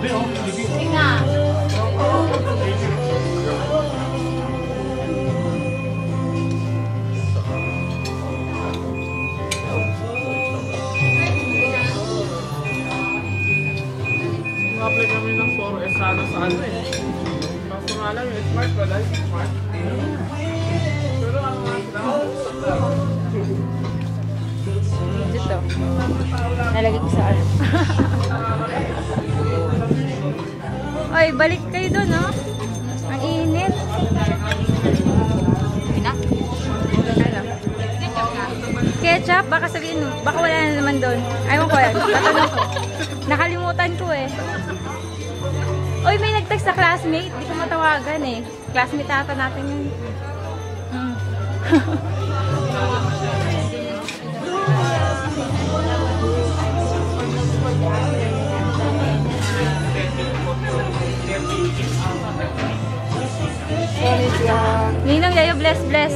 Nga. Apply kami ng 4S sana sa ano eh. Kaso nga lang yung smart, wala yung smart. Pero ang mga sila, Dito. Nalagay ko sa ano. Ay, balik kayo doon, no? Ang init. Ina? Ano? Ketchup? Baka sabihin mo. Baka wala na naman doon. Ayaw ko yan. Tatanong ko. Nakalimutan ko eh. Uy, may nag-text sa classmate. Di ko matawagan eh. Classmate ata natin yun. Ninong Yayo, bless, bless.